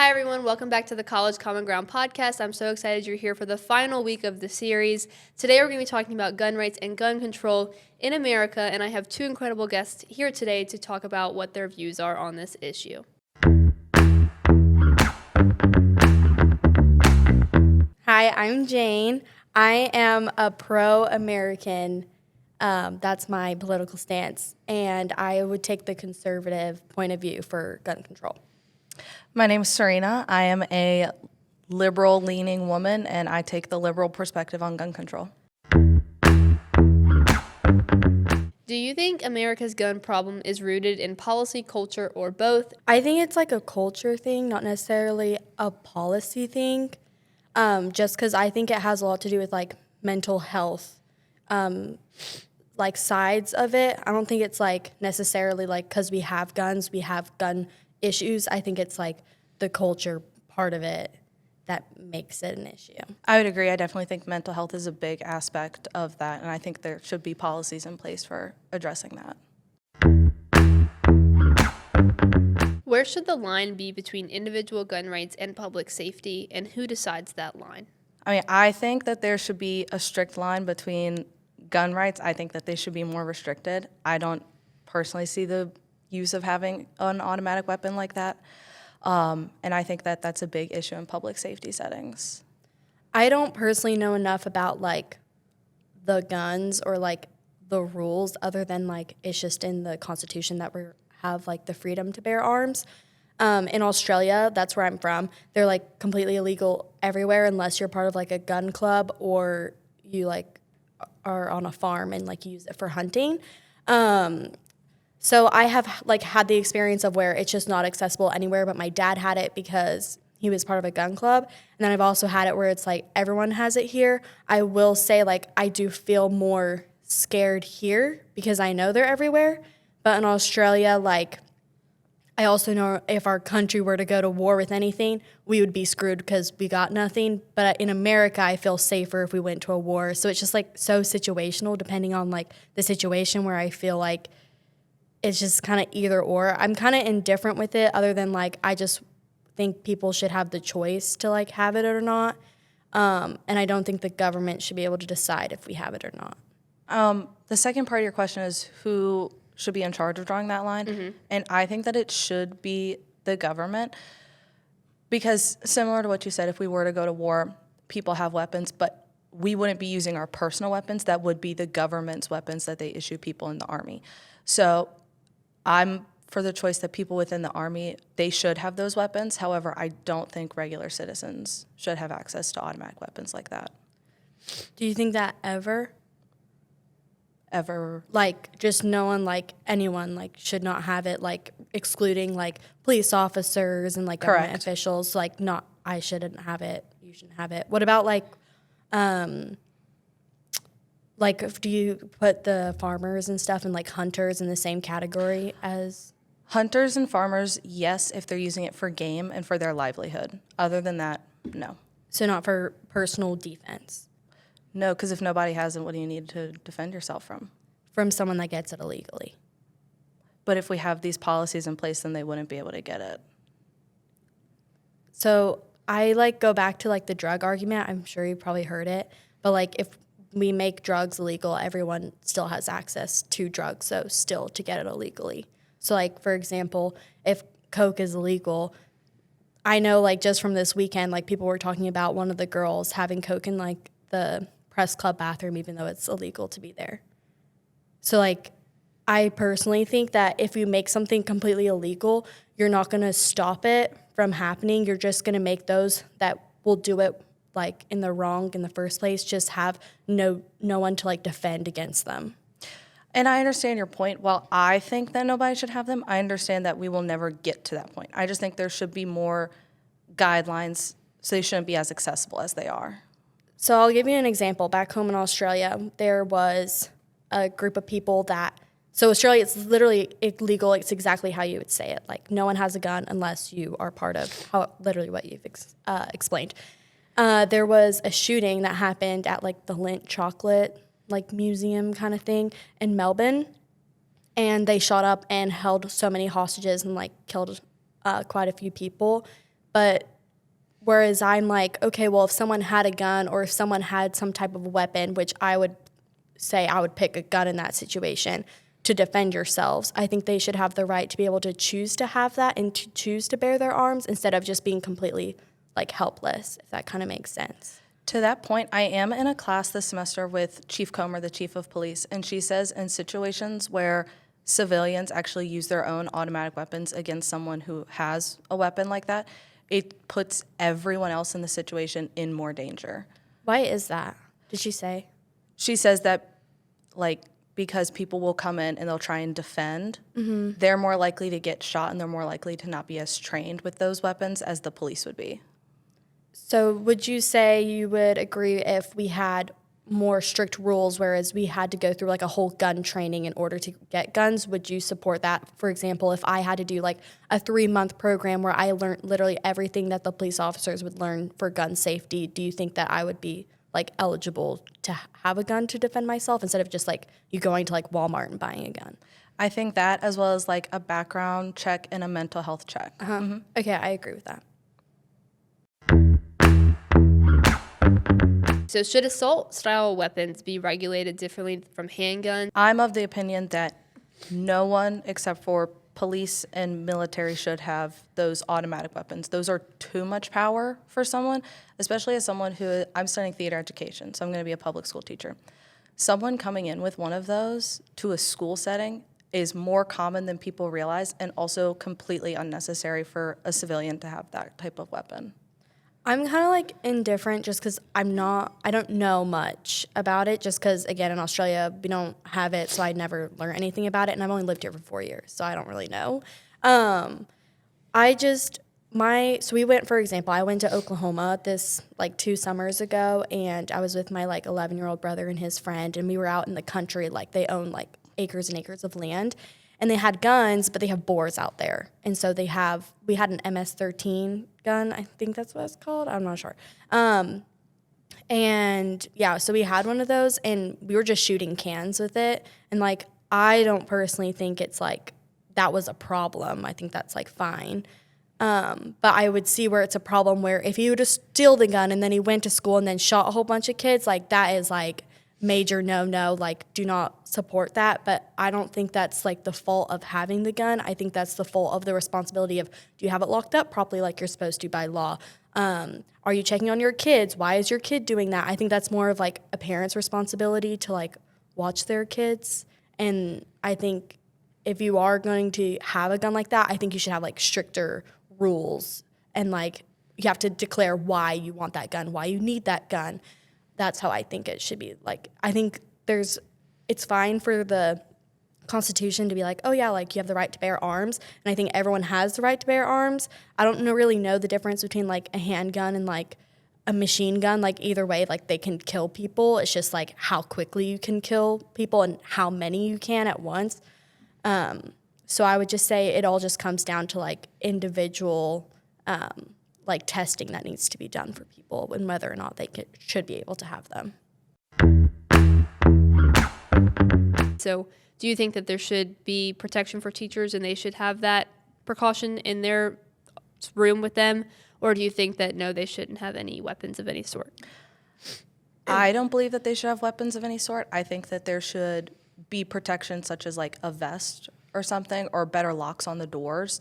Hi, everyone. Welcome back to the College Common Ground podcast. I'm so excited you're here for the final week of the series. Today, we're going to be talking about gun rights and gun control in America, and I have two incredible guests here today to talk about what their views are on this issue. Hi, I'm Jane. I am a pro-American. That's my political stance, and I would take the conservative point of view for gun control. My name is Serena. I am a liberal-leaning woman, and I take the liberal perspective on gun control. Do you think America's gun problem is rooted in policy, culture, or both? I think it's like a culture thing, not necessarily a policy thing, just because I think it has a lot to do with like mental health, like sides of it. I don't think it's like necessarily like because we have guns, we have gun issues. I think it's like the culture part of it that makes it an issue. I would agree. I definitely think mental health is a big aspect of that, and I think there should be policies in place for addressing that. Where should the line be between individual gun rights and public safety, and who decides that line? I think that there should be a strict line between gun rights. I think that they should be more restricted. I don't personally see the use of having an automatic weapon like that. And I think that that's a big issue in public safety settings. I don't personally know enough about like the guns or like the rules other than like it's just in the Constitution that we have like the freedom to bear arms. In Australia, that's where I'm from, they're like completely illegal everywhere unless you're part of like a gun club or you like are on a farm and like use it for hunting. So I have like had the experience of where it's just not accessible anywhere, but my dad had it because he was part of a gun club. And then I've also had it where it's like everyone has it here. I will say like I do feel more scared here because I know they're everywhere. But in Australia, like I also know if our country were to go to war with anything, we would be screwed because we got nothing. But in America, I feel safer if we went to a war. So it's just like so situational depending on like the situation where I feel like it's just kind of either or. I'm kind of indifferent with it other than like I just think people should have the choice to like have it or not. And I don't think the government should be able to decide if we have it or not. The second part of your question is who should be in charge of drawing that line. Mm-hmm. And I think that it should be the government because similar to what you said, if we were to go to war, people have weapons, but we wouldn't be using our personal weapons. That would be the government's weapons that they issue people in the Army. So I'm for the choice that people within the Army, they should have those weapons. However, I don't think regular citizens should have access to automatic weapons like that. Do you think that ever? Ever? Like, just no one, like, anyone, like, should not have it, like, excluding, like, police officers and, like, government Correct. officials, like, not, I shouldn't have it, you shouldn't have it. What about, like, do you put the farmers and stuff and, like, hunters in the same category as? Hunters and farmers, yes, if they're using it for game and for their livelihood. Other than that, no. So not for personal defense? No, because if nobody has it, what do you need to defend yourself from? From someone that gets it illegally. But if we have these policies in place, then they wouldn't be able to get it. So I, like, go back to, like, the drug argument. I'm sure you probably heard it. But, like, if we make drugs illegal, everyone still has access to drugs, so still to get it illegally. So, like, for example, if Coke is illegal, I know, like, just from this weekend, like, people were talking about one of the girls having Coke in, like, the press club bathroom, even though it's illegal to be there. So, like, I personally think that if you make something completely illegal, you're not going to stop it from happening. You're just going to make those that will do it, like, in the wrong in the first place, just have no one to, like, defend against them. And I understand your point. While I think that nobody should have them, I understand that we will never get to that point. I just think there should be more guidelines so they shouldn't be as accessible as they are. So I'll give you an example. Back home in Australia, there was a group of people that, so Australia, it's literally illegal. It's exactly how you would say it. Like, no one has a gun unless you are part of literally what you've explained. There was a shooting that happened at, like, the Lindt chocolate, like, museum kind of thing in Melbourne. And they shot up and held so many hostages and, like, killed quite a few people. But whereas I'm like, okay, well, if someone had a gun or if someone had some type of weapon, which I would say I would pick a gun in that situation to defend yourselves, I think they should have the right to be able to choose to have that and to choose to bear their arms instead of just being completely like helpless, if that kind of makes sense. To that point, I am in a class this semester with Chief Comer, the chief of police, and she says in situations where civilians actually use their own automatic weapons against someone who has a weapon like that, it puts everyone else in the situation in more danger. Why is that? Did she say? She says that, like, because people will come in and they'll try and defend, they're more likely to get shot and they're more likely to not be as trained with those weapons as the police would be. So would you say you would agree if we had more strict rules, whereas we had to go through like a whole gun training in order to get guns? Would you support that? For example, if I had to do like a 3-month program where I learned literally everything that the police officers would learn for gun safety, do you think that I would be like eligible to have a gun to defend myself instead of just like you going to like Walmart and buying a gun? I think that, as well as like a background check and a mental health check. Okay, I agree with that. So should assault-style weapons be regulated differently from handguns? I'm of the opinion that no one except for police and military should have those automatic weapons. Those are too much power for someone, especially as someone who, I'm studying theater education, so I'm going to be a public school teacher. Someone coming in with one of those to a school setting is more common than people realize and also completely unnecessary for a civilian to have that type of weapon. I'm kind of like indifferent just because I don't know much about it just because, again, in Australia, we don't have it, so I'd never learn anything about it, and I've only lived here for 4 years, so I don't really know. So we went, for example, I went to Oklahoma this like 2 summers ago, and I was with my like 11-year-old brother and his friend, and we were out in the country, like they own like acres and acres of land, and they had guns, but they have bores out there. And so we had an MS-13 gun, I think that's what it's called, I'm not sure. And yeah, so we had one of those and we were just shooting cans with it. And like, I don't personally think it's like, that was a problem. I think that's like fine. But I would see where it's a problem where if he would just steal the gun and then he went to school and then shot a whole bunch of kids, like that is like major no, like do not support that. But I don't think that's like the fault of having the gun. I think that's the fault of the responsibility of, do you have it locked up properly like you're supposed to by law? Are you checking on your kids? Why is your kid doing that? I think that's more of like a parent's responsibility to like watch their kids. And I think if you are going to have a gun like that, I think you should have like stricter rules and like you have to declare why you want that gun, why you need that gun. That's how I think it should be. Like, I think it's fine for the Constitution to be like, oh yeah, like you have the right to bear arms. And I think everyone has the right to bear arms. I don't really know the difference between like a handgun and like a machine gun. Like either way, like they can kill people. It's just like how quickly you can kill people and how many you can at once. So I would just say it all just comes down to like individual like testing that needs to be done for people and whether or not they should be able to have them. So do you think that there should be protection for teachers and they should have that precaution in their room with them? Or do you think that no, they shouldn't have any weapons of any sort? I don't believe that they should have weapons of any sort. I think that there should be protection such as like a vest or something, or better locks on the doors.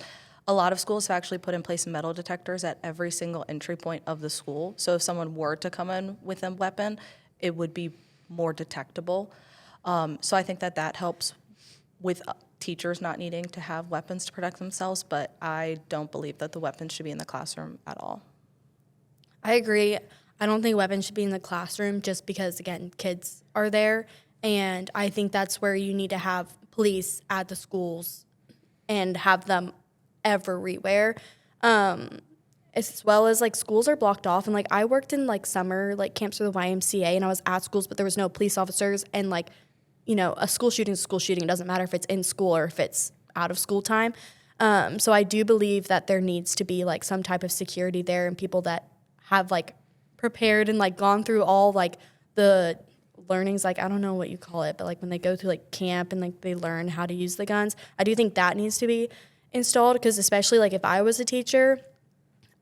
A lot of schools have actually put in place metal detectors at every single entry point of the school. So if someone were to come in with a weapon, it would be more detectable. So I think that helps with teachers not needing to have weapons to protect themselves, but I don't believe that the weapons should be in the classroom at all. I agree. I don't think weapons should be in the classroom just because, again, kids are there. And I think that's where you need to have police at the schools and have them everywhere. As well as like schools are blocked off. And like I worked in like summer like camps for the YMCA and I was at schools, but there was no police officers. And like, you know, a school shooting is a school shooting. It doesn't matter if it's in school or if it's out of school time. So I do believe that there needs to be like some type of security there and people that have like prepared and like gone through all like the learnings, like I don't know what you call it, but like when they go through like camp and like they learn how to use the guns. I do think that needs to be installed because especially like if I was a teacher,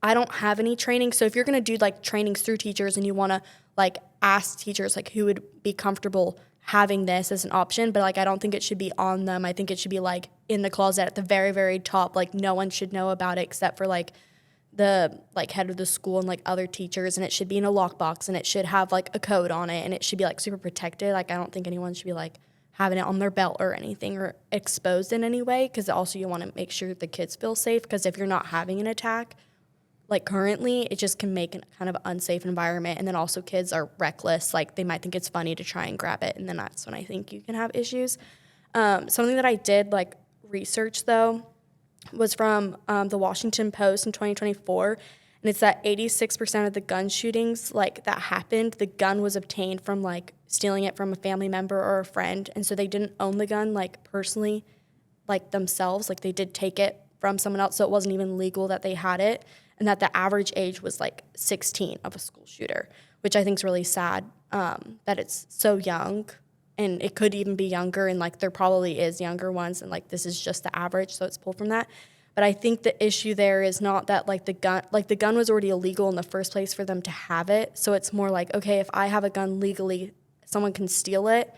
I don't have any training. So if you're going to do like trainings through teachers and you want to like ask teachers like who would be comfortable having this as an option, but like I don't think it should be on them. I think it should be like in the closet at the very, very top. Like no one should know about it except for like the like head of the school and like other teachers, and it should be in a lockbox and it should have like a code on it and it should be like super protected. Like I don't think anyone should be like having it on their belt or anything or exposed in any way, because also you want to make sure the kids feel safe, because if you're not having an attack like currently, it just can make a kind of unsafe environment. And then also kids are reckless. Like they might think it's funny to try and grab it. And then that's when I think you can have issues. Something that I did like research though was from the Washington Post in 2024. And it's that 86% of the gun shootings like that happened, the gun was obtained from like stealing it from a family member or a friend. And so they didn't own the gun like personally, like themselves. Like they did take it from someone else. So it wasn't even legal that they had it. And that the average age was like 16 of a school shooter, which I think is really sad that it's so young, and it could even be younger, and like there probably is younger ones, and like this is just the average, so it's pulled from that. But I think the issue there is not that like the gun was already illegal in the first place for them to have it, so it's more like, okay, if I have a gun legally, someone can steal it.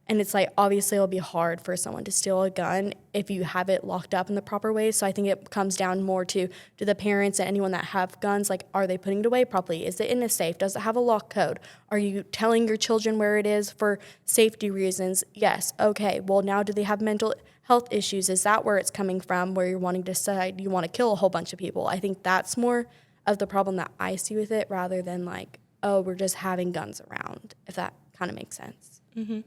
And it's like, obviously it'll be hard for someone to steal a gun if you have it locked up in the proper way. So I think it comes down more to the parents and anyone that have guns, like, are they putting it away properly? Is it in a safe? Does it have a lock code? Are you telling your children where it is for safety reasons? Yes. Okay. Well, now do they have mental health issues? Is that where it's coming from, where you're wanting to decide you want to kill a whole bunch of people? I think that's more of the problem that I see with it, rather than like, oh, we're just having guns around, if that kind of makes sense. Mm-hmm.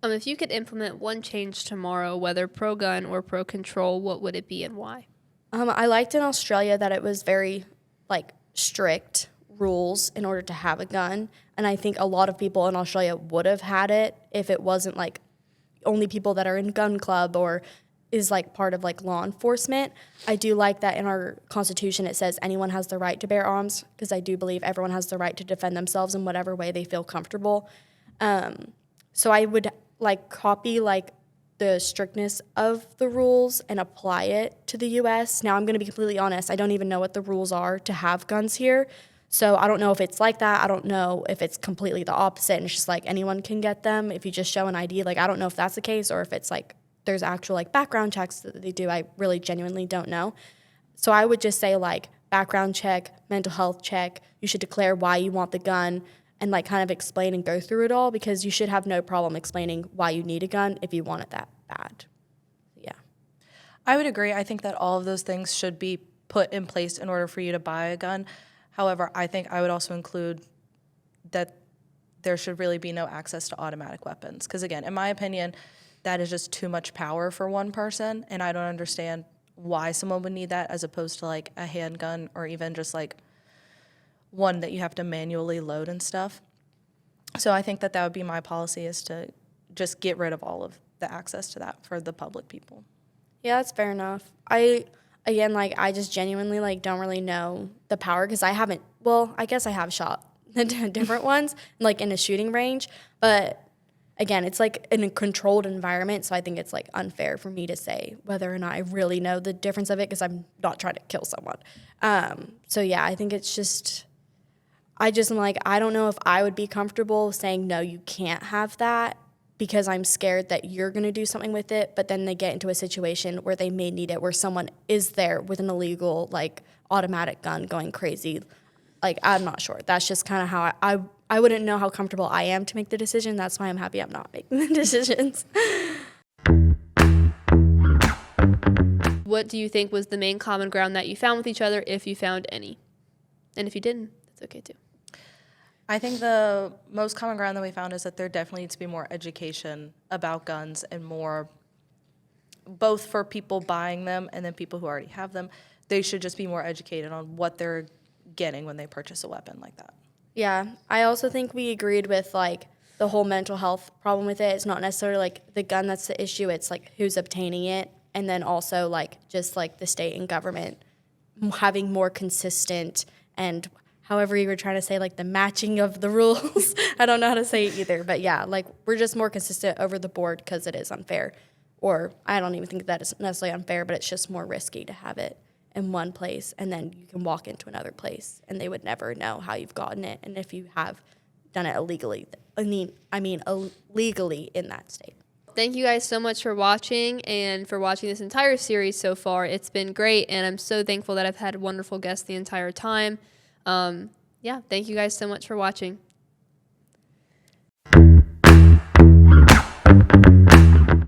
If you could implement one change tomorrow, whether pro-gun or pro-control, what would it be and why? I liked in Australia that it was very like strict rules in order to have a gun, and I think a lot of people in Australia would have had it if it wasn't like only people that are in gun club or is like part of like law enforcement. I do like that in our constitution it says anyone has the right to bear arms, because I do believe everyone has the right to defend themselves in whatever way they feel comfortable. So I would like copy like the strictness of the rules and apply it to the US. Now I'm going to be completely honest, I don't even know what the rules are to have guns here. So I don't know if it's like that. I don't know if it's completely the opposite and it's just like anyone can get them if you just show an ID. Like I don't know if that's the case, or if it's like there's actual like background checks that they do. I really genuinely don't know. So I would just say like background check, mental health check. You should declare why you want the gun and like kind of explain and go through it all, because you should have no problem explaining why you need a gun if you want it that bad. Yeah. I would agree. I think that all of those things should be put in place in order for you to buy a gun. However, I think I would also include that there should really be no access to automatic weapons. Because again, in my opinion, that is just too much power for one person, and I don't understand why someone would need that as opposed to like a handgun or even just like one that you have to manually load and stuff. So I think that would be my policy, is to just get rid of all of the access to that for the public people. Yeah, that's fair enough. I just genuinely like don't really know the power, because I haven't, well, I guess I have shot different ones like in a shooting range, but again, it's like in a controlled environment, so I think it's like unfair for me to say whether or not I really know the difference of it, because I'm not trying to kill someone. So yeah, I think it's just, I just am like, I don't know if I would be comfortable saying, no, you can't have that, because I'm scared that you're going to do something with it, but then they get into a situation where they may need it, where someone is there with an illegal, like, automatic gun going crazy. Like, I'm not sure. That's just kind of how I wouldn't know how comfortable I am to make the decision. That's why I'm happy I'm not making the decisions. What do you think was the main common ground that you found with each other, if you found any? And if you didn't, that's okay too. I think the most common ground that we found is that there definitely needs to be more education about guns, and more, both for people buying them and then people who already have them. They should just be more educated on what they're getting when they purchase a weapon like that. Yeah, I also think we agreed with, like, the whole mental health problem with it. It's not necessarily, like, the gun that's the issue. It's, like, who's obtaining it. And then also, like, just, like, the state and government having more consistent and however you were trying to say, like, the matching of the rules. I don't know how to say it either. But, yeah, like, we're just more consistent over the board, because it is unfair. or I don't even think that is necessarily unfair, but it's just more risky to have it in one place and then you can walk into another place and they would never know how you've gotten it and if you have done it illegally. Illegally in that state. Thank you guys so much for watching and for watching this entire series so far. It's been great, and I'm so thankful that I've had wonderful guests the entire time. Yeah, thank you guys so much for watching.